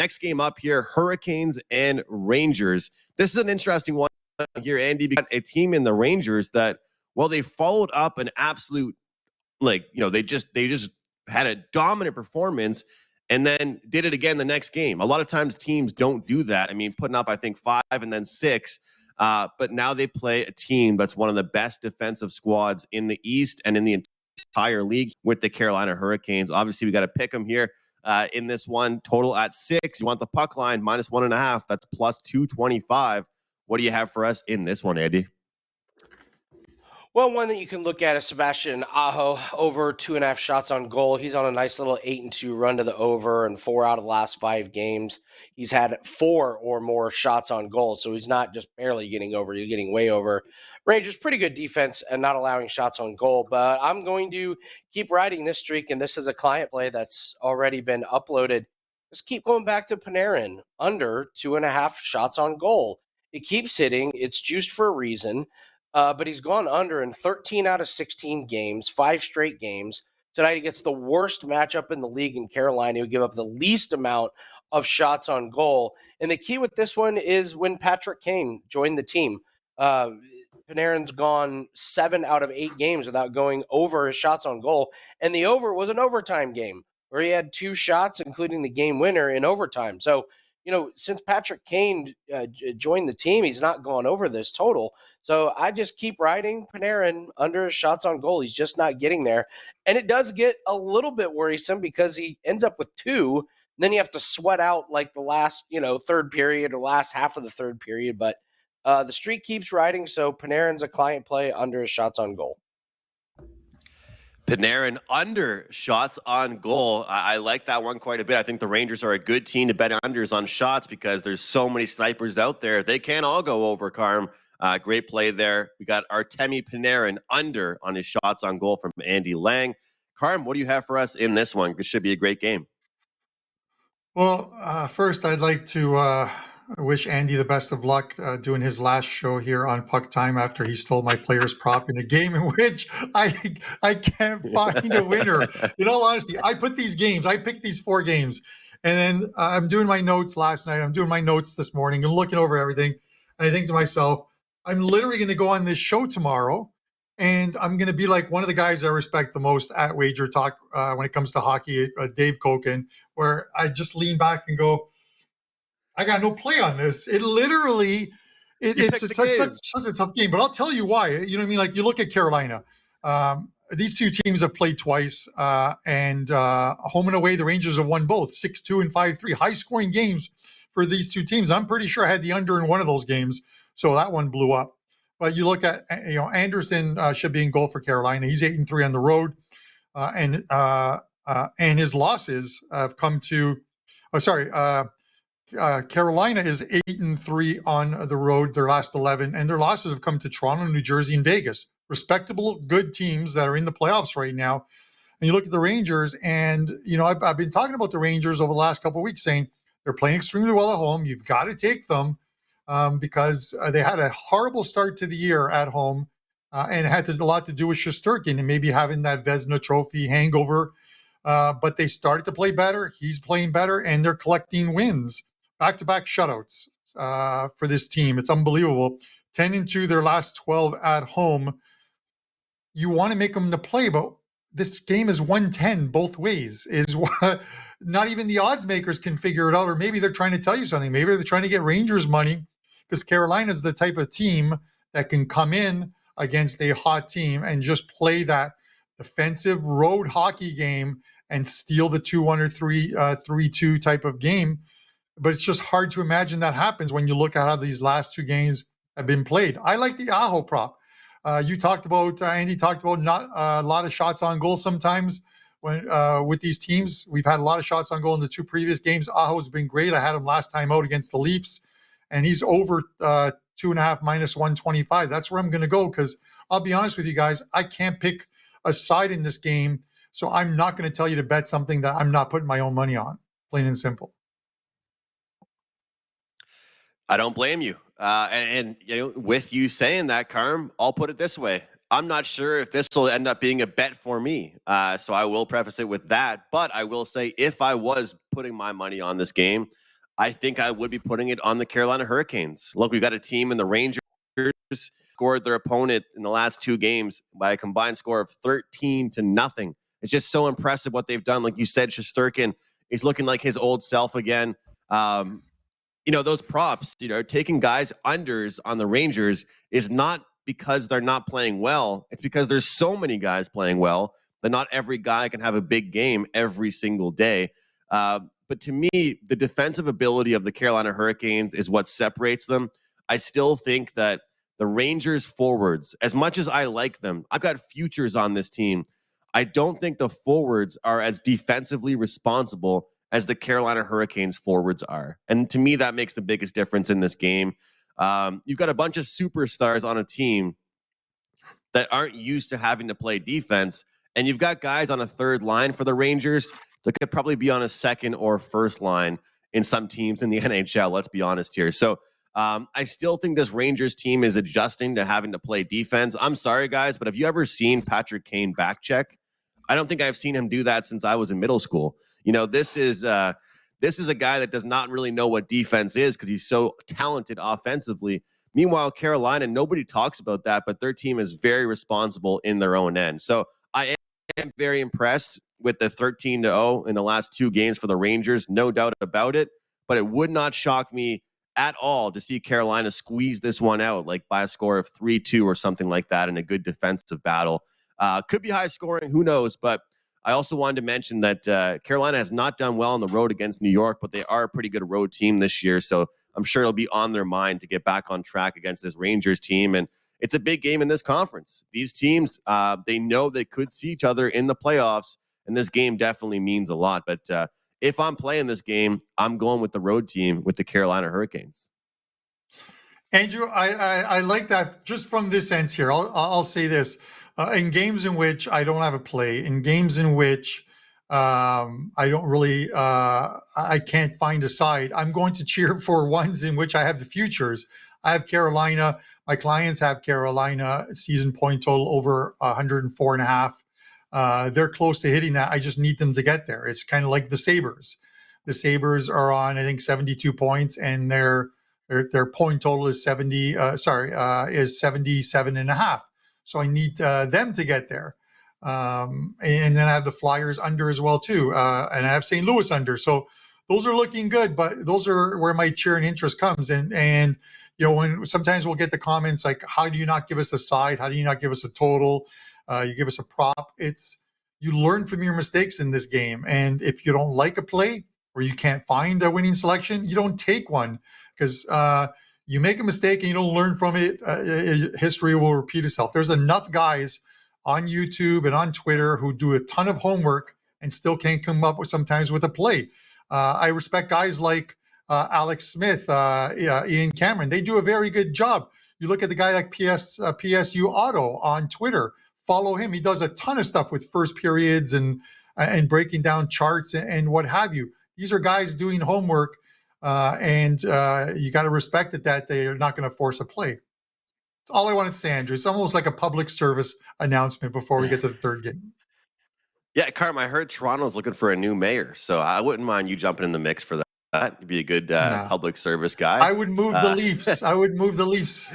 next game up here, Hurricanes and Rangers. This is an interesting one here, Andy, because a team in the Rangers that, well, they followed up an absolute, they just had a dominant performance and then did it again the next game. A lot of times teams don't do that. I mean, putting up, I think, 5 and then 6. But now they play a team that's one of the best defensive squads in the East and in the entire league with the Carolina Hurricanes. Obviously, we got to pick them here in this one. Total at 6. You want the puck line -1.5. That's plus 225. What do you have for us in this one, Andy? Well, one that you can look at is Sebastian Aho, over 2.5 shots on goal. He's on a nice little 8-2 run to the over, and 4 out of the last 5 games. He's had 4 or more shots on goal, so he's not just barely getting over. He's getting way over. Rangers, pretty good defense and not allowing shots on goal, but I'm going to keep riding this streak, and this is a client play that's already been uploaded. Just keep going back to Panarin, under 2.5 shots on goal. It keeps hitting. It's juiced for a reason. But he's gone under in 13 out of 16 games, 5 straight games. Tonight he gets the worst matchup in the league in Carolina. He would give up the least amount of shots on goal. And the key with this one is when Patrick Kane joined the team. Panarin's gone 7 out of 8 games without going over his shots on goal. And the over was an overtime game where he had 2 shots, including the game winner in overtime. So, since Patrick Kane joined the team, he's not gone over this total. So I just keep riding Panarin under his shots on goal. He's just not getting there. And it does get a little bit worrisome because he ends up with 2. And then you have to sweat out like the last, third period or last half of the third period. But the streak keeps riding. So Panarin's a client play under his shots on goal. Panarin under shots on goal. I like that one quite a bit. I think the Rangers are a good team to bet unders on shots because there's so many snipers out there. They can't all go over, Carm. Great play there. We got Artemi Panarin under on his shots on goal from Andy Lang. Carm, what do you have for us in this one? This should be a great game. Well, first, I'd like to wish Andy the best of luck doing his last show here on PuckTime after he stole my player's prop in a game in which I can't find a winner. In all honesty, I picked these 4 games, and then I'm doing my notes last night. I'm doing my notes this morning and looking over everything. And I think to myself, I'm literally going to go on this show tomorrow, and I'm going to be like one of the guys I respect the most at WagerTalk when it comes to hockey, Dave Koken, where I just lean back and go, I got no play on this. It literally, it's such a tough game. But I'll tell you why. You know what I mean? Like, you look at Carolina. These 2 teams have played twice, and home and away, the Rangers have won both, 6-2 and 5-3. High-scoring games for these 2 teams. I'm pretty sure I had the under in one of those games, so that one blew up. But you look at, Anderson should be in goal for Carolina. He's 8-3 on the road, and his losses have come to. Carolina is 8-3 on the road, their last 11, and their losses have come to Toronto, New Jersey, and Vegas. Respectable, good teams that are in the playoffs right now. And you look at the Rangers, and I've been talking about the Rangers over the last couple of weeks, saying they're playing extremely well at home. You've got to take them because they had a horrible start to the year at home, and it had a lot to do with Shesterkin and maybe having that Vezina Trophy hangover. But they started to play better. He's playing better, and they're collecting wins. Back-to-back shutouts for this team. It's unbelievable. 10-2 their last 12 at home. You want to make them to play, but this game is 110 both ways. Is what not even the odds makers can figure it out, or maybe they're trying to tell you something. Maybe they're trying to get Rangers money because Carolina is the type of team that can come in against a hot team and just play that defensive road hockey game and steal the 2-1 or 3-2 type of game. But it's just hard to imagine that happens when you look at how these last 2 games have been played. I like the Aho prop. You talked about, Andy talked about not a lot of shots on goal sometimes when with these teams. We've had a lot of shots on goal in the 2 previous games. Aho's been great. I had him last time out against the Leafs, and he's over 2.5 -125. That's where I'm going to go because I'll be honest with you guys, I can't pick a side in this game, so I'm not going to tell you to bet something that I'm not putting my own money on, plain and simple. I don't blame you. And with you saying that, Carm, I'll put it this way. I'm not sure if this will end up being a bet for me. So I will preface it with that. But I will say if I was putting my money on this game, I think I would be putting it on the Carolina Hurricanes. Look, we've got a team in the Rangers scored their opponent in the last 2 games by a combined score of 13-0. It's just so impressive what they've done. Like you said, Shesterkin is looking like his old self again. Those props, taking guys unders on the Rangers is not because they're not playing well. It's because there's so many guys playing well that not every guy can have a big game every single day. But to me, the defensive ability of the Carolina Hurricanes is what separates them. I still think that the Rangers forwards, as much as I like them, I've got futures on this team. I don't think the forwards are as defensively responsible as the Carolina Hurricanes forwards are. And to me, that makes the biggest difference in this game. You've got a bunch of superstars on a team that aren't used to having to play defense. And you've got guys on a third line for the Rangers that could probably be on a second or first line in some teams in the NHL. Let's be honest here. So I still think this Rangers team is adjusting to having to play defense. I'm sorry, guys, but have you ever seen Patrick Kane back check? I don't think I've seen him do that since I was in middle school. This is a guy that does not really know what defense is because he's so talented offensively. Meanwhile, Carolina, nobody talks about that, but their team is very responsible in their own end. So I am very impressed with the 13-0 in the last 2 games for the Rangers, no doubt about it. But it would not shock me at all to see Carolina squeeze this one out, like by a score of 3-2 or something like that in a good defensive battle. Could be high scoring, who knows? But I also wanted to mention that Carolina has not done well on the road against New York, but they are a pretty good road team this year. So I'm sure it'll be on their mind to get back on track against this Rangers team. And it's a big game in this conference. These teams, they know they could see each other in the playoffs, and this game definitely means a lot. But if I'm playing this game, I'm going with the road team with the Carolina Hurricanes. Andrew, I like that. Just from this sense here, I'll say this. In games in which I don't have a play, in games in which I don't really, I can't find a side, I'm going to cheer for ones in which I have the futures. I have Carolina. My clients have Carolina season point total over 104.5. They're close to hitting that. I just need them to get there. It's kind of like the Sabres. The Sabres are on, I think, 72 points, and their point total is 77.5. So I need them to get there. And then I have the Flyers under as well, too. And I have St. Louis under. So those are looking good, but those are where my cheer and interest comes. And when sometimes we'll get the comments like, how do you not give us a side? How do you not give us a total? You give us a prop. You learn from your mistakes in this game. And if you don't like a play or you can't find a winning selection, you don't take one, because you make a mistake and you don't learn from it, history will repeat itself. There's enough guys on YouTube and on Twitter who do a ton of homework and still can't come up with sometimes with a play. I respect guys like Alex Smith, Ian Cameron. They do a very good job. You look at the guy like PSU Auto on Twitter. Follow him. He does a ton of stuff with first periods and breaking down charts and what have you. These are guys doing homework. And you got to respect that they are not going to force a play. That's all I wanted to say, Andrew. It's almost like a public service announcement before we get to the third game. Yeah, Carm, I heard Toronto's looking for a new mayor, so I wouldn't mind you jumping in the mix for that. You'd be a good public service guy. I would move the Leafs. I would move the Leafs.